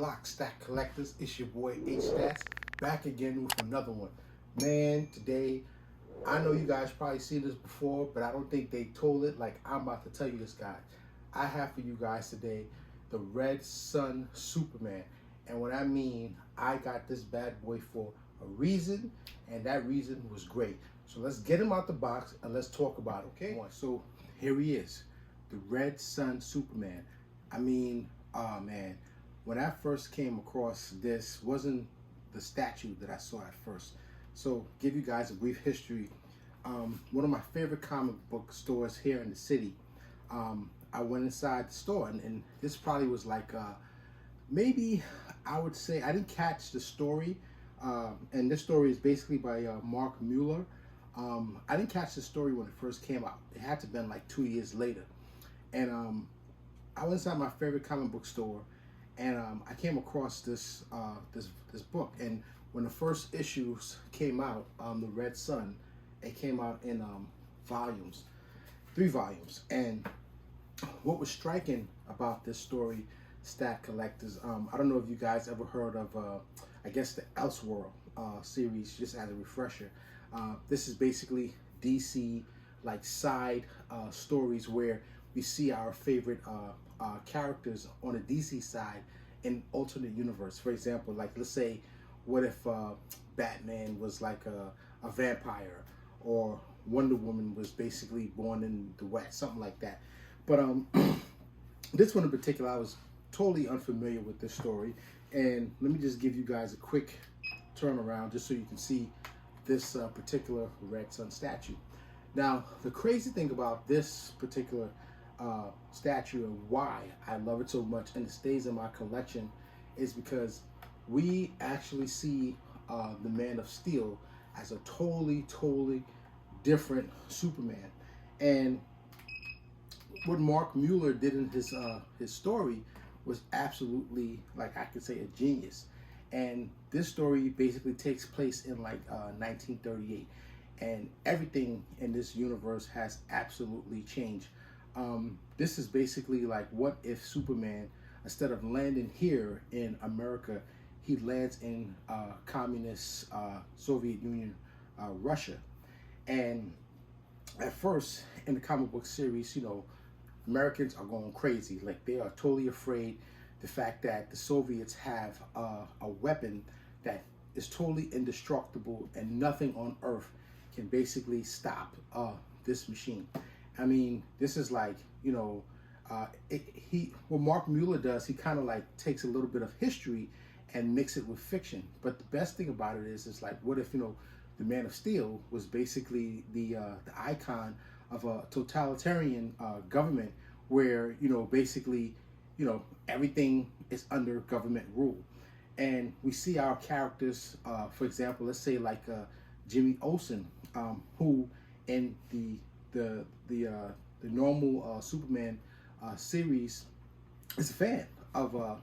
Block Stack Collectors? It's your boy H Stats back again with another one. Man, today I know you guys probably seen this before, but I don't think they told it like I'm about to tell you this, guys. I have for you guys today the Red Sun Superman. And what I mean, I got this bad boy for a reason, and that reason was great. So let's get him out the box and let's talk about it, okay? So here he is, the Red Sun Superman. I mean, oh man, when I first came across this, wasn't the statue that I saw at first. So give you guys a brief history. One of my favorite comic book stores here in the city. I went inside the store, and this probably was like maybe I would say I didn't catch the story, and this story is basically by Mark Mueller. I didn't catch the story when it first came out. It had to have been like 2 years later, and I went inside my favorite comic book store, and I came across this this book. And when the first issues came out, the Red Sun, it came out in volumes, 3 volumes. And what was striking about this story, Stack Collectors, I don't know if you guys ever heard of, I guess, the Elseworld series, just as a refresher. This is basically DC like side stories where we see our favorite characters on the DC side in alternate universe. For example, like let's say, what if Batman was like a vampire, or Wonder Woman was basically born in the West, something like that. But this one in particular, I was totally unfamiliar with this story, and let me just give you guys a quick turnaround just so you can see this particular Red Sun statue. Now, the crazy thing about this particular statue and why I love it so much and it stays in my collection is because we actually see the Man of Steel as a totally different Superman. And what Mark Mueller did in his story was absolutely, like I could say, a genius. And this story basically takes place in like 1938, and everything in this universe has absolutely changed. This is basically like, what if Superman, instead of landing here in America, he lands in communist Soviet Union, Russia. And at first in the comic book series, you know, Americans are going crazy. Like, they are totally afraid the fact that the Soviets have a weapon that is totally indestructible, and nothing on Earth can basically stop this machine. I mean, this is like, you know, what Mark Mueller does, he kind of like takes a little bit of history and mix it with fiction. But the best thing about it is like, what if, you know, the Man of Steel was basically the icon of a totalitarian government where, you know, basically, you know, everything is under government rule. And we see our characters, for example, let's say like Jimmy Olsen, who in the normal Superman series is a fan of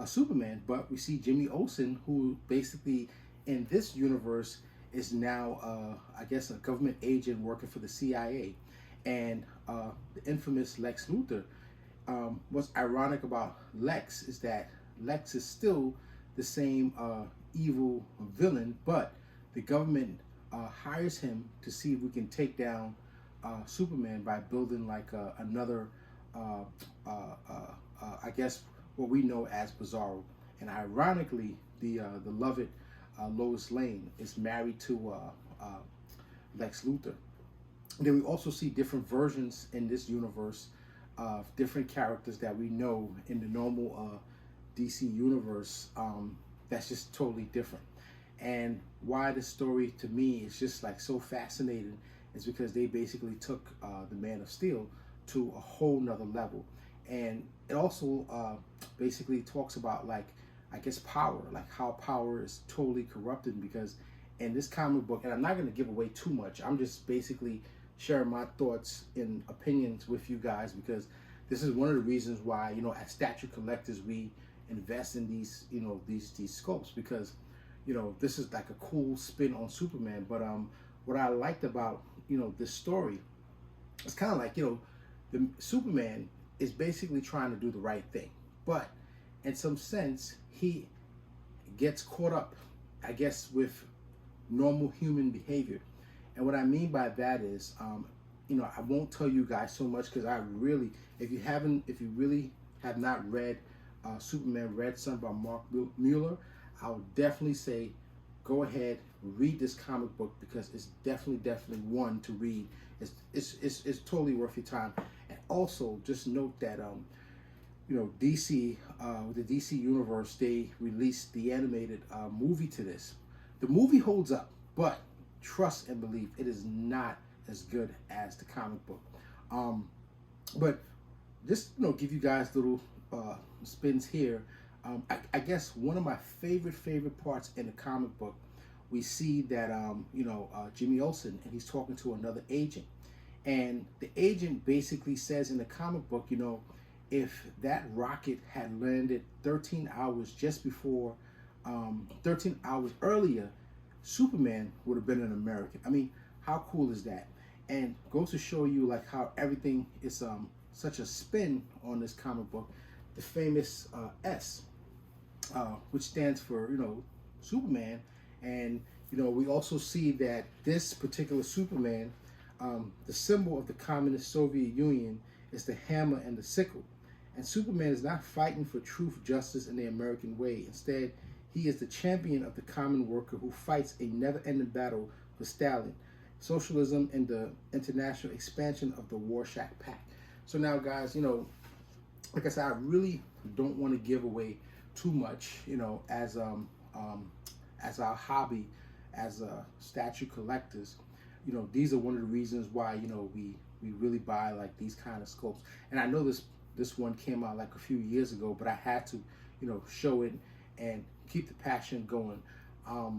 Superman, but we see Jimmy Olsen, who basically in this universe is now, I guess, a government agent working for the CIA. And the infamous Lex Luthor. What's ironic about Lex is that Lex is still the same evil villain, but the government hires him to see if we can take down Superman by building like another, I guess, what we know as Bizarro. And ironically, the beloved Lois Lane is married to Lex Luthor. And then we also see different versions in this universe of different characters that we know in the normal DC universe, that's just totally different. And why this story to me is just like so fascinating is because they basically took the Man of Steel to a whole nother level. And it also basically talks about, like, I guess, power, like how power is totally corrupted. Because in this comic book, and I'm not going to give away too much, I'm just basically sharing my thoughts and opinions with you guys, because this is one of the reasons why, you know, as statue collectors, we invest in these, you know, these sculpts, because, you know, this is like a cool spin on Superman. But what I liked about, you know, this story, it's kind of like, you know, the Superman is basically trying to do the right thing, but in some sense, he gets caught up, I guess, with normal human behavior. And what I mean by that is, I won't tell you guys so much because I really, if you really have not read Superman Red Son by Mark Mueller, I would definitely say go ahead, read this comic book because it's definitely one to read. It's totally worth your time. And also, just note that DC, with the DC universe, they released the animated movie to this. The movie holds up, but trust and believe it is not as good as the comic book. But just give you guys little spins here. I guess one of my favorite parts in the comic book, we see that Jimmy Olsen, and he's talking to another agent, and the agent basically says in the comic book, if that rocket had landed 13 hours just before, 13 hours earlier, Superman would have been an American. I mean, how cool is that? And goes to show you like how everything is such a spin on this comic book. The famous S, which stands for Superman, and we also see that this particular Superman, the symbol of the communist Soviet Union is the hammer and the sickle. And Superman is not fighting for truth, justice, and the American way. Instead, he is the champion of the common worker who fights a never-ending battle for Stalin, socialism, and the international expansion of the Warsaw Pact. So now, guys, like I said, I really don't want to give away too much, as our hobby, as statue collectors. These are one of the reasons why we really buy like these kind of sculpts. And I know this one came out like a few years ago, but I had to show it and keep the passion going. I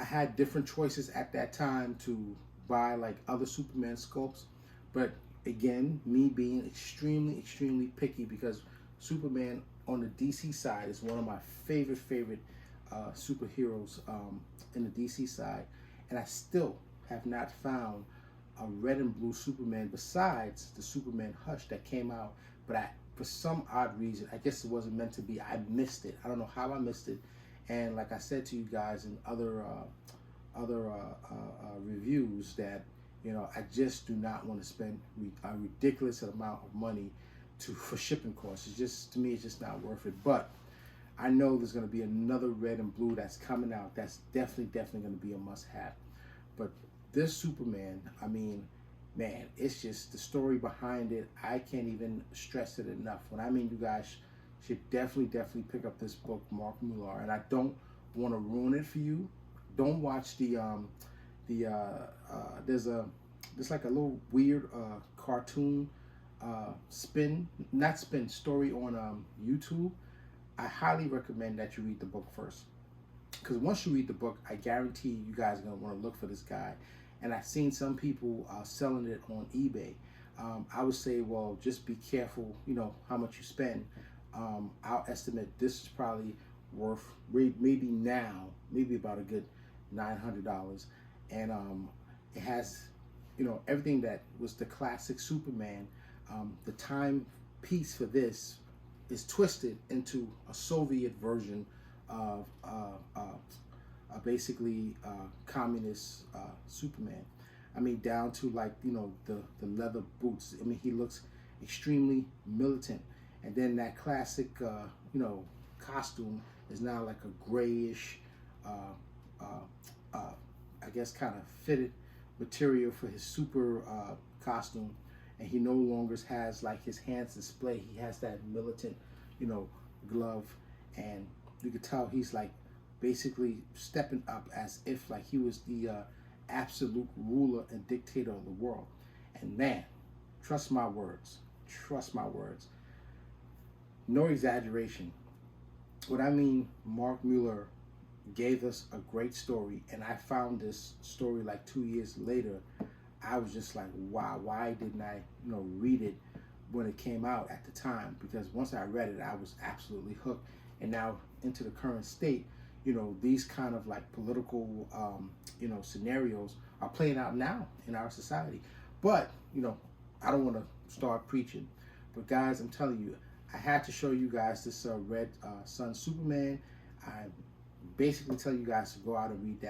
had different choices at that time to buy like other Superman sculpts, but again, me being extremely picky, because Superman on the DC side is one of my favorite superheroes in the DC side, and I still have not found a red and blue Superman besides the Superman Hush that came out, but for some odd reason, I guess it wasn't meant to be. I missed it. I don't know how I missed it. And like I said to you guys in other reviews, that I just do not want to spend a ridiculous amount of money for shipping costs. It's just, to me, it's just not worth it. But I know there's going to be another red and blue that's coming out. That's definitely going to be a must-have. But this Superman, I mean, man, it's just the story behind it. I can't even stress it enough. When I mean, you guys should definitely pick up this book, Mark Millar. And I don't want to ruin it for you. Don't watch there's like a little weird cartoon story on YouTube. I highly recommend that you read the book first, because once you read the book, I guarantee you guys are gonna want to look for this guy. And I've seen some people selling it on eBay. I would say, well, just be careful, how much you spend. I'll estimate this is probably worth maybe about a good $900, and it has everything that was the classic Superman. The time piece for this is twisted into a Soviet version of basically communist Superman. I mean, down to like the leather boots. I mean, he looks extremely militant, and then that classic costume is now like a grayish I guess kind of fitted material for his super costume, and he no longer has like his hands displayed. He has that militant glove, and you could tell he's like basically stepping up as if like he was the absolute ruler and dictator of the world. And man, trust my words, no exaggeration. What I mean, Mark Mueller gave us a great story, and I found this story like 2 years later. I was just like, wow, why didn't I read it when it came out at the time? Because once I read it, I was absolutely hooked. And now into the current state, these kind of like political scenarios are playing out now in our society. But I don't want to start preaching, but guys, I'm telling you, I had to show you guys this Red Sun Superman. I basically tell you guys to go out and read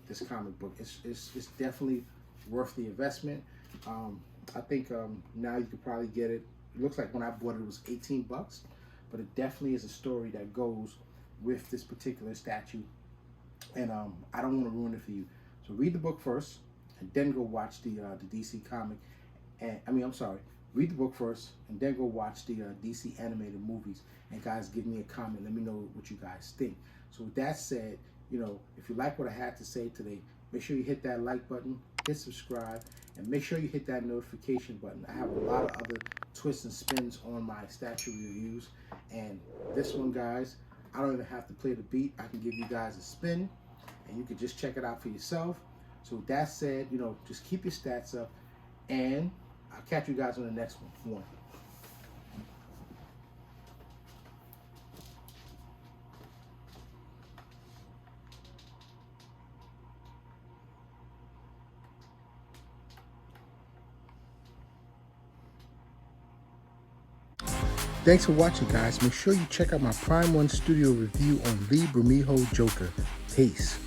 this comic book. It's definitely worth the investment. I think now you could probably get it. It looks like when I bought it, it was 18 bucks, but it definitely is a story that goes with this particular statue, and I don't want to ruin it for you. So read the book first, and then go watch the DC comic. And I'm sorry, read the book first, and then go watch the DC animated movies. And guys, give me a comment. Let me know what you guys think. So with that said, you know, if you like what I had to say today, make sure you hit that like button, hit subscribe, and make sure you hit that notification button. I have a lot of other twists and spins on my statue reviews, and this one, guys, I don't even have to play the beat. I can give you guys a spin, and you can just check it out for yourself. So with that said, you know, just keep your stats up, and I'll catch you guys on the next one. Thanks for watching, guys. Make sure you check out my Prime 1 studio review on Lee Bermejo Joker. Peace.